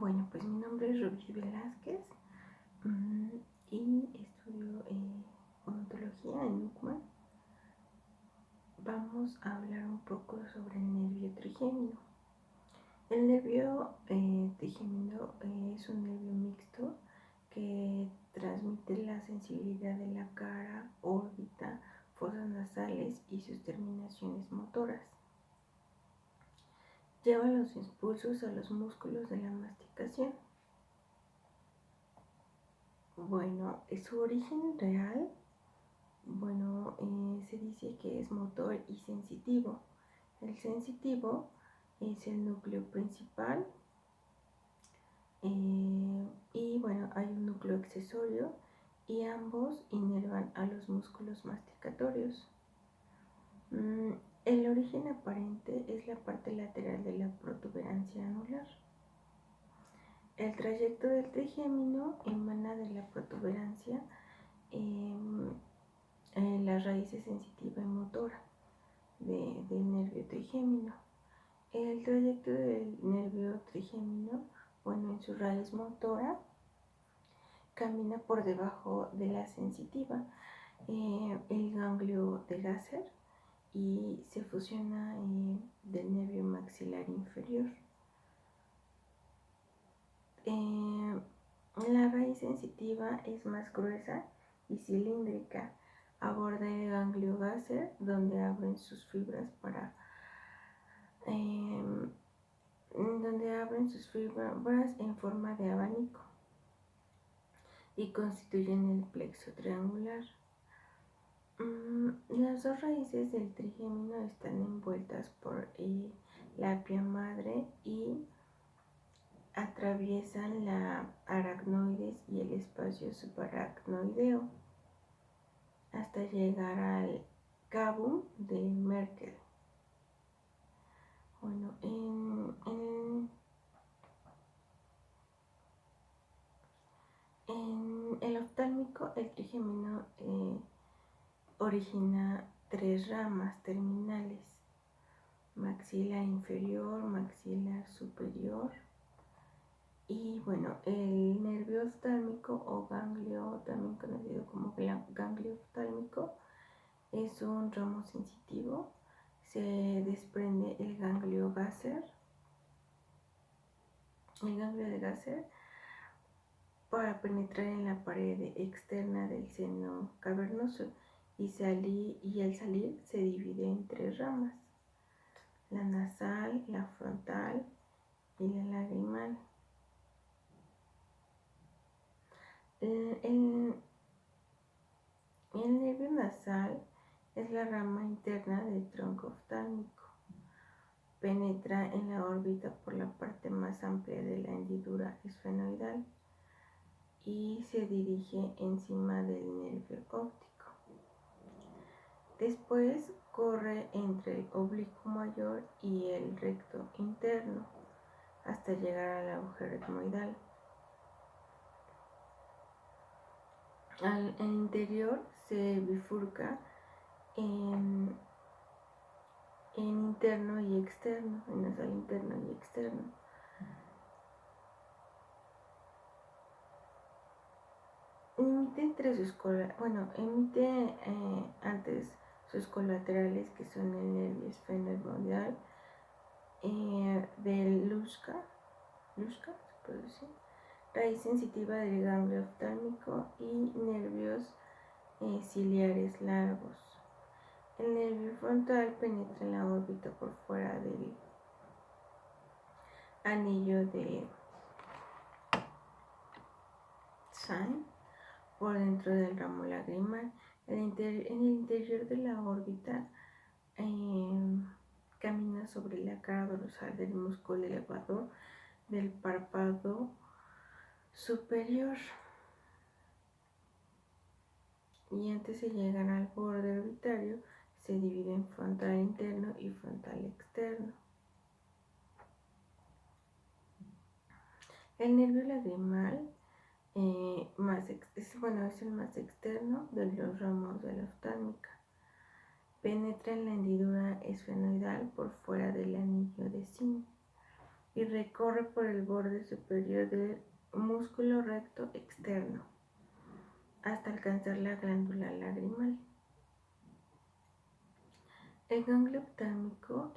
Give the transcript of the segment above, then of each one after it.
Bueno, pues mi nombre es Rubí Velázquez y estudio odontología en UCMA. Vamos a hablar un poco sobre el nervio trigémino. El nervio trigémino es un nervio mixto que transmite la sensibilidad de la cara, órbita, fosas nasales y sus terminaciones motoras. Lleva los impulsos a los músculos de la masticación. Bueno, su origen real, se dice que es motor y sensitivo. El sensitivo es el núcleo principal y hay un núcleo accesorio y ambos inervan a los músculos masticatorios. El origen aparente es la parte lateral de la protuberancia anular. El trayecto del trigémino emana de la protuberancia las raíces sensitiva y motora del nervio trigémino. El trayecto del nervio trigémino, en su raíz motora, camina por debajo de la sensitiva, el ganglio de Gasser, y se fusiona del nervio maxilar inferior. La raíz sensitiva es más gruesa y cilíndrica. Aborda el ganglio Gasser, donde abren sus fibras en forma de abanico y constituyen el plexo triangular. Las dos raíces del trigémino están envueltas por la apia madre y atraviesan la aracnoides y el espacio subaracnoideo hasta llegar al cabum de Merkel. En el oftálmico, el trigémino origina 3 ramas terminales: maxilar inferior, maxilar superior y el nervio oftálmico o ganglio, también conocido como ganglio oftálmico, es un ramo sensitivo. Se desprende el ganglio de Gasser para penetrar en la pared externa del seno cavernoso y al salir se divide en 3 ramas: la nasal, la frontal y la lagrimal. El nervio nasal es la rama interna del tronco oftálmico. Penetra en la órbita por la parte más amplia de la hendidura esfenoidal y se dirige encima del nervio óptico. Después corre entre el oblicuo mayor y el recto interno hasta llegar al agujero etmoidal. El interior se bifurca en interno y externo, en nasal interno y externo. Emite antes sus colaterales, que son el nervio esfenoidal del Luschka, se puede decir, raíz sensitiva del ganglio oftálmico y nervios ciliares largos. El nervio frontal penetra en la órbita por fuera del anillo de Sine, por dentro del ramo lagrimal. En el interior de la órbita camina sobre la cara dorsal del músculo elevador del párpado superior, y antes de llegar al borde orbitario se divide en frontal interno y frontal externo. El nervio lagrimal es el más externo de los ramos de la oftálmica. Penetra en la hendidura esfenoidal por fuera del anillo de Sine. y recorre por el borde superior del músculo recto externo hasta alcanzar la glándula lagrimal. El ganglio oftálmico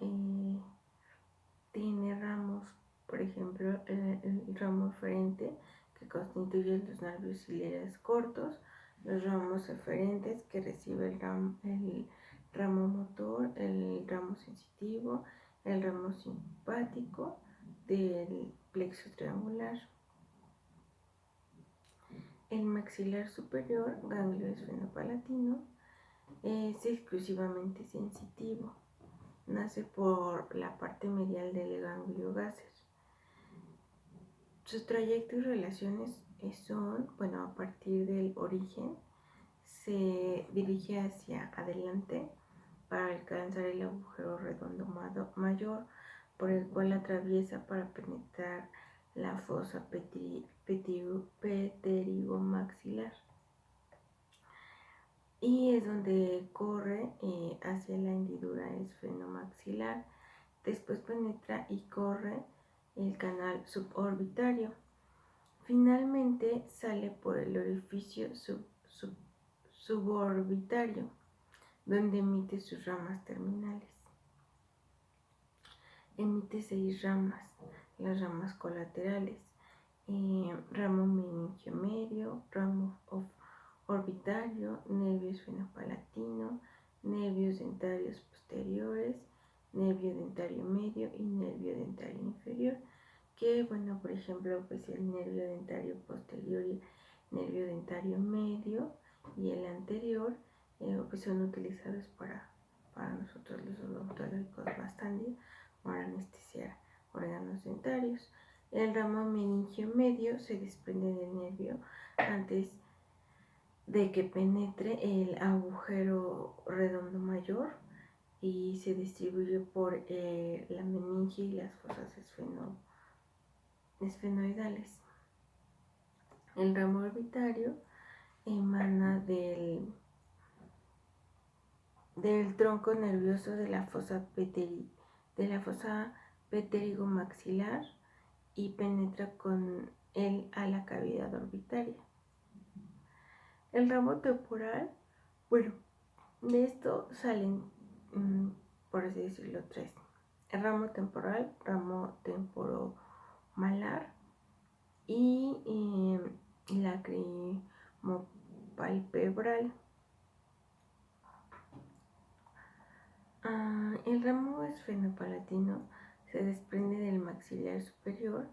tiene ramos, por ejemplo, el ramo eferente, que constituye los nervios ciliares cortos, los ramos eferentes, que recibe el ramo motor, el ramo sensitivo, el ramo simpático del plexo triangular. El maxilar superior, ganglio esfenopalatino, es exclusivamente sensitivo. Nace por la parte medial del ganglio gaser. Sus trayectos y relaciones son, a partir del origen, se dirige hacia adelante para alcanzar el agujero redondo mayor, por el cual atraviesa para penetrar la fosa pterigomaxilar. Y es donde corre hacia la hendidura esfenomaxilar. Después penetra y corre el canal suborbitario. Finalmente sale por el orificio suborbitario, donde emite sus ramas terminales. Emite 6 ramas, las ramas colaterales, ramo meningio medio, ramo orbitario, nervio esfenopalatino, nervios dentarios posteriores, nervio dentario medio y nervio dentario inferior, que por ejemplo, pues el nervio dentario posterior y el nervio dentario medio y el anterior pues son utilizados para nosotros los odontólogos bastante para anestesiar órganos dentarios. El ramo meningio medio se desprende del nervio antes de que penetre el agujero redondo mayor y se distribuye por la meninge y las fosas esfenoidales. El ramo orbitario emana del tronco nervioso de la fosa pterigomaxilar y penetra con él a la cavidad orbitaria. El ramo temporal, de esto salen, por así decirlo, 3. El ramo temporal, ramo temporomalar y lacrimopalpebral. El ramo esfenopalatino se desprende del maxilar superior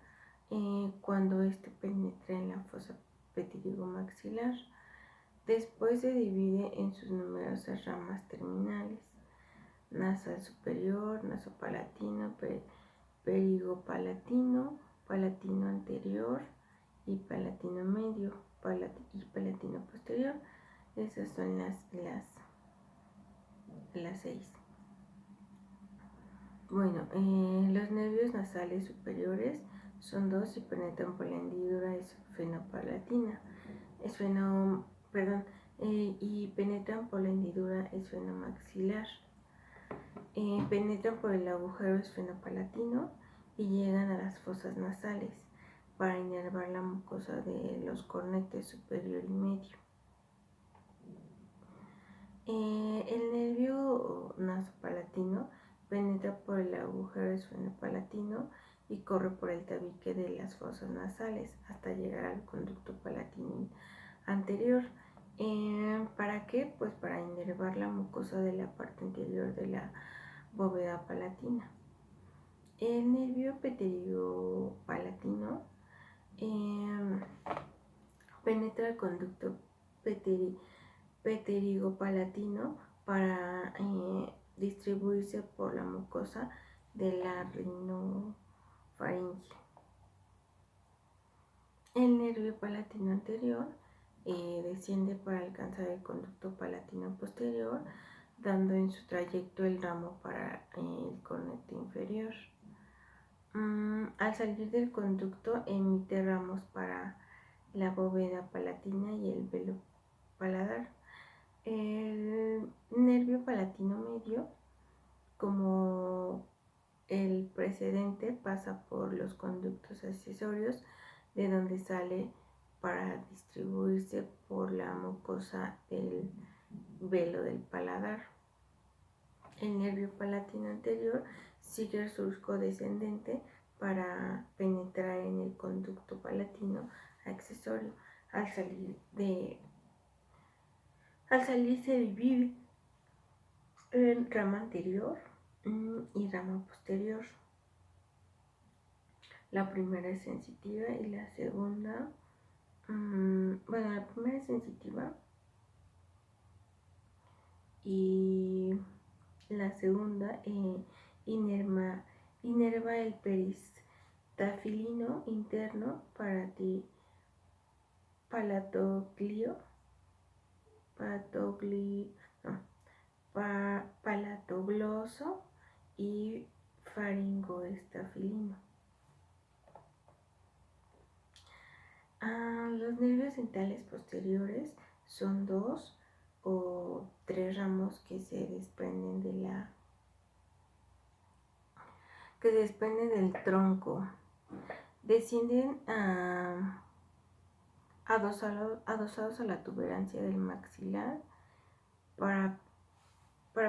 cuando éste penetra en la fosa pterigomaxilar. Después se divide en sus numerosas ramas terminales: nasal superior, nasopalatino, perigopalatino, palatino anterior y palatino medio y palatino posterior. Esas son las 6. Los nervios nasales superiores son 2 y penetran por la hendidura esfenopalatina. Y penetran por la hendidura esfenomaxilar. Penetran por el agujero esfenopalatino y llegan a las fosas nasales para inervar la mucosa de los cornetes superior y medio. El nervio nasopalatino penetra por el agujero esfenopalatino y corre por el tabique de las fosas nasales hasta llegar al conducto palatino anterior. ¿Para qué? Pues para inervar la mucosa de la parte anterior de la bóveda palatina. El nervio pterigopalatino penetra el conducto pterigopalatino para distribuirse por la mucosa de la rinofaringe. El nervio palatino anterior desciende para alcanzar el conducto palatino posterior, dando en su trayecto el ramo para el cornete inferior. Al salir del conducto emite ramos para la bóveda palatina y el velo paladar. El nervio palatino medio, como el precedente pasa por los conductos accesorios, de donde sale para distribuirse por la mucosa del velo del paladar. El nervio palatino anterior sigue el surco descendente para penetrar en el conducto palatino accesorio. Al salir se divide en rama anterior y rama posterior. La primera es sensitiva y la segunda, la primera es sensitiva y la segunda inerva el peristafilino interno palatogloso y faringoestafilino. Los nervios dentales posteriores son 2 o 3 ramos que se desprenden del tronco. Descienden adosados a la tuberancia del maxilar para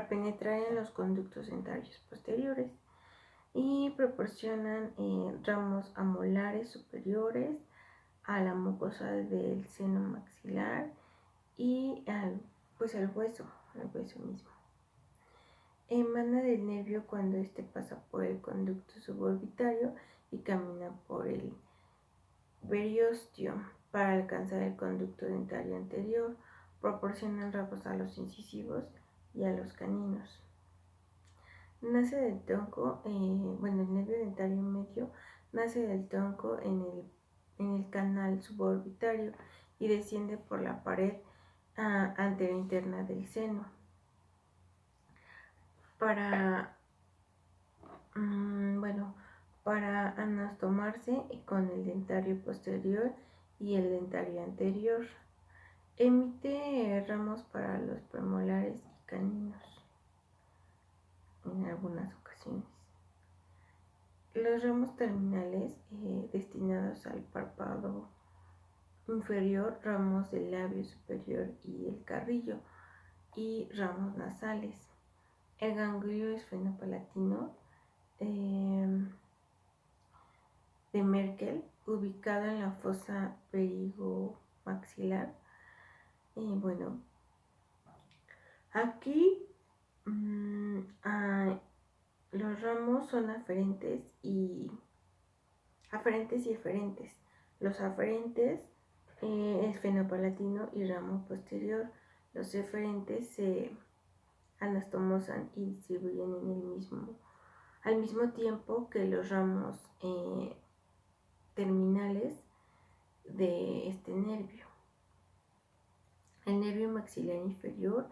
penetrar en los conductos dentarios posteriores y proporcionan ramos amolares superiores a la mucosa del seno maxilar y al hueso mismo. Emana del nervio cuando éste pasa por el conducto suborbitario y camina por el periósteo para alcanzar el conducto dentario anterior. Proporcionan ramos a los incisivos y a los caninos. Nace del tronco, el nervio dentario medio nace del tronco en el canal suborbitario y desciende por la pared anterior interna del seno. Para anastomarse con el dentario posterior y el dentario anterior. Emite ramos para los premolares y caninos en algunas ocasiones. Los ramos terminales destinados al párpado inferior, ramos del labio superior y el carrillo, y ramos nasales. El ganglio esfenopalatino de Merkel, ubicado en la fosa perigomaxilar. Aquí los ramos son aferentes y eferentes. Los aferentes esfenopalatino y ramo posterior. Los eferentes se anastomosan y distribuyen al mismo tiempo que los ramos terminales de este nervio. El nervio maxilar inferior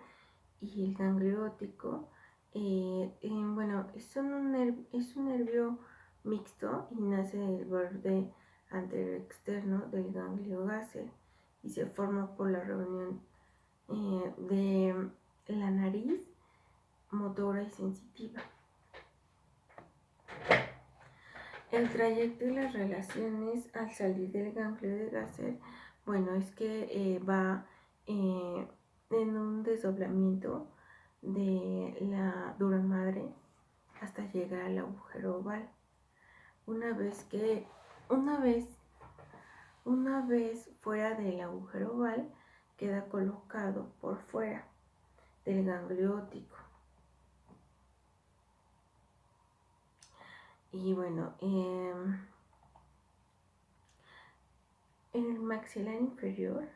y el ganglio óptico es un nervio mixto y nace del borde anterior externo del ganglio Gasser y se forma por la reunión de la nariz motora y sensitiva. El trayecto y las relaciones al salir del ganglio de Gasser, es que va en un desdoblamiento de la dura madre hasta llegar al agujero oval. Una vez fuera del agujero oval, queda colocado por fuera del ganglio óptico. Y el maxilar inferior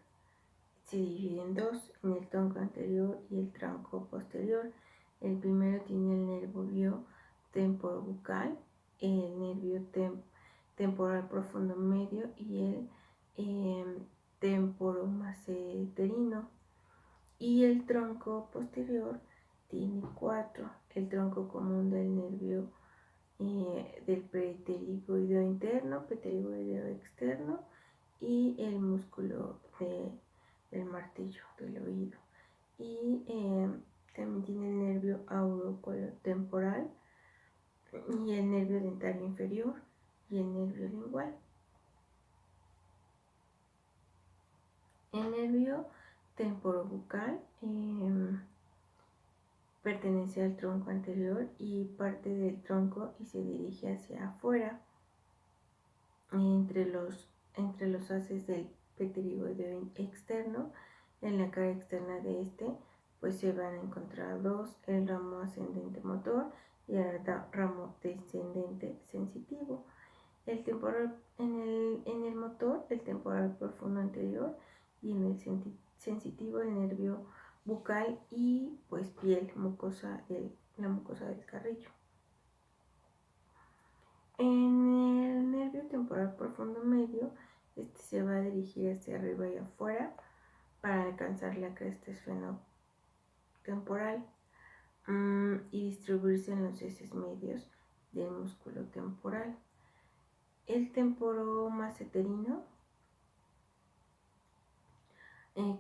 se divide en 2, en el tronco anterior y el tronco posterior. El primero tiene el nervio temporobucal, el nervio temporal profundo medio y el temporomaceterino. Y el tronco posterior tiene 4, el tronco común del nervio del pterigoideo interno, pterigoideo externo y el músculo del martillo del oído. Y también tiene el nervio aurocoliotemporal y el nervio dentario inferior y el nervio lingual. El nervio temporobucal pertenece al tronco anterior y parte del tronco y se dirige hacia afuera entre los haces del pterigoideo externo. En la cara externa de este pues se van a encontrar dos: el ramo ascendente motor y el ramo descendente sensitivo. El temporal en el motor, el temporal profundo anterior, y en el sensitivo el nervio bucal y pues piel, la mucosa del carrillo. En el nervio temporal profundo medio, este se va a dirigir hacia arriba y afuera para alcanzar la cresta esfenotemporal y distribuirse en los heces medios del músculo temporal. El temporomaceterino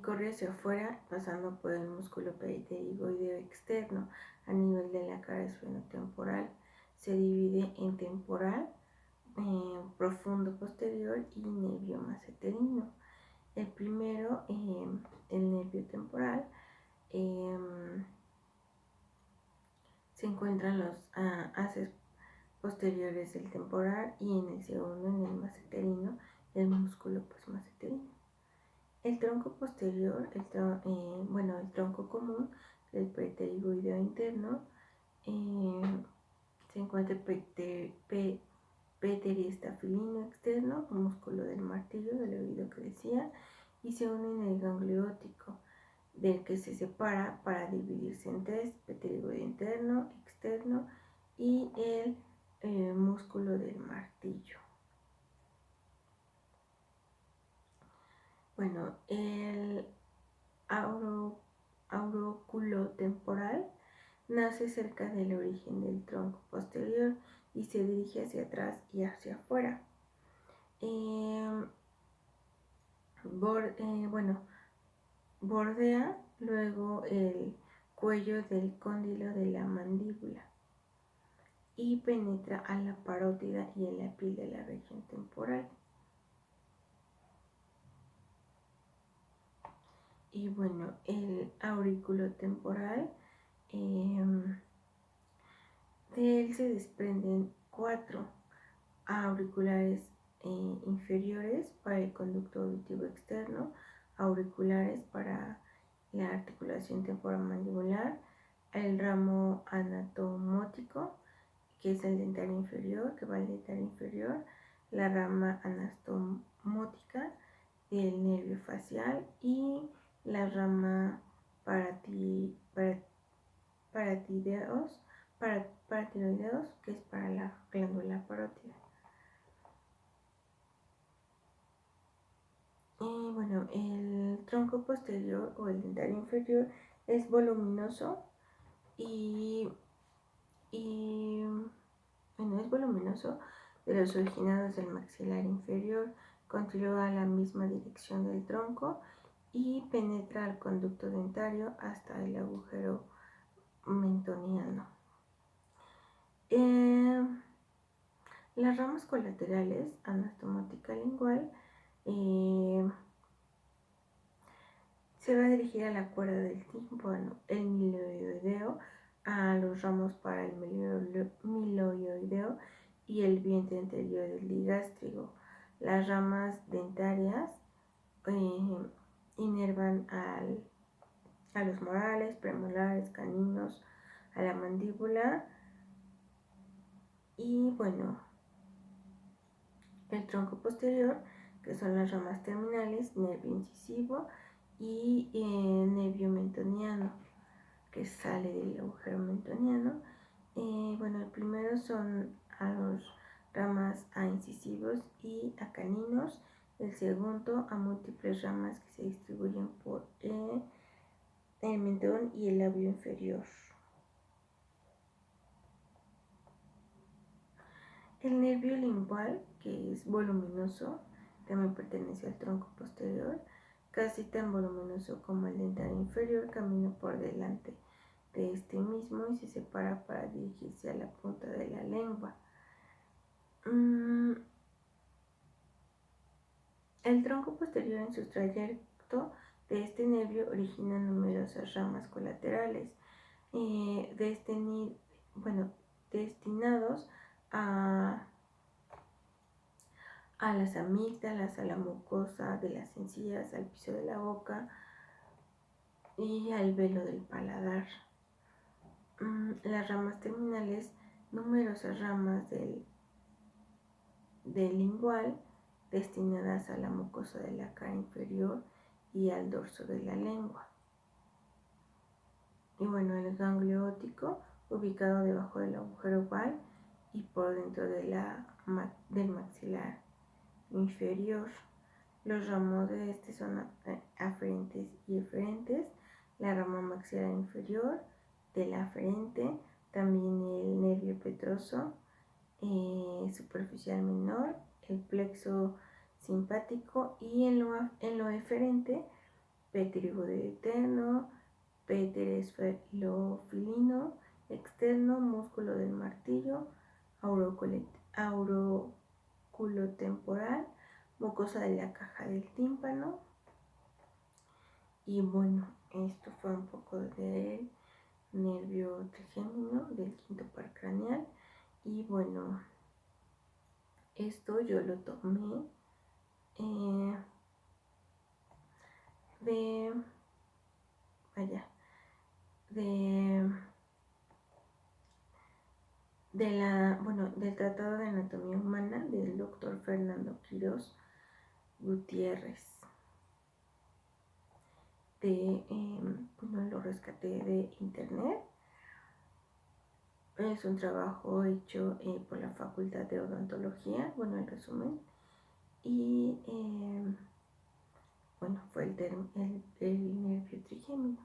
corre hacia afuera pasando por el músculo pterigoideo externo a nivel de la cara esfenotemporal. Se divide en temporal, profundo posterior y nervio maceterino. El primero, el nervio temporal, se encuentran los haces posteriores del temporal, y en el segundo, en el maceterino, el músculo pues maceterino. El tronco posterior, el tronco común del pterigoideo interno, se encuentra el pteriestafilino externo, músculo del martillo, del oído que decía, y se une en el ganglio óptico, del que se separa para dividirse en tres: pterigoideo interno, externo y el músculo del martillo. Bueno, el auróculo temporal nace cerca del origen del tronco posterior y se dirige hacia atrás y hacia afuera. Bordea luego el cuello del cóndilo de la mandíbula y penetra a la parótida y en la piel de la región temporal. Y bueno, el aurículo temporal, de él se desprenden 4 auriculares inferiores para el conducto auditivo externo, auriculares para la articulación temporomandibular, el ramo anatomótico, que es el dentario inferior, que va al dentario inferior, la rama anastomótica del nervio facial y la rama paratiroideos, que es para la glándula parótida. Y bueno, el tronco posterior o el dentario inferior es voluminoso y es voluminoso de los originados del maxilar inferior, continúa a la misma dirección del tronco y penetra al conducto dentario hasta el agujero mentoniano. Las ramas colaterales, anastomotica lingual, se va a dirigir a la cuerda del tímpano, el miloioideo, a los ramos para el miloioideo y el vientre anterior del digástrico. Las ramas dentarias inervan a los morales, premolares, caninos, a la mandíbula. Y bueno, el tronco posterior, que son las ramas terminales, nervio incisivo y nervio mentoniano, que sale del agujero mentoniano. El primero son a los ramas a incisivos y a caninos. El segundo a múltiples ramas que se distribuyen por el mentón y el labio inferior. El nervio lingual, que es voluminoso, también pertenece al tronco posterior, casi tan voluminoso como el dentario inferior, camina por delante de este mismo y se separa para dirigirse a la punta de la lengua. El tronco posterior en su trayecto de este nervio origina numerosas ramas colaterales destinados a las amígdalas, a la mucosa de las encías, al piso de la boca y al velo del paladar. Las ramas terminales, numerosas ramas del lingual destinadas a la mucosa de la cara inferior y al dorso de la lengua. Y bueno, el ganglio óptico, ubicado debajo del agujero oval y por dentro de del maxilar inferior. Los ramos de este son aferentes y eferentes. La rama maxilar inferior de la aferente, también el nervio petroso superficial menor, el plexo simpático, y en lo eferente, petrigodeterno, pteresfilofilino externo, músculo del martillo, auroculotemporal, mucosa de la caja del tímpano. Y bueno, esto fue un poco del nervio trigémino del quinto par craneal. Y bueno, esto yo lo tomé del Tratado de Anatomía Humana del doctor Fernando Quirós Gutiérrez. Lo rescaté de internet. Es un trabajo hecho por la Facultad de Odontología, en resumen. Y fue el nervio trigémino.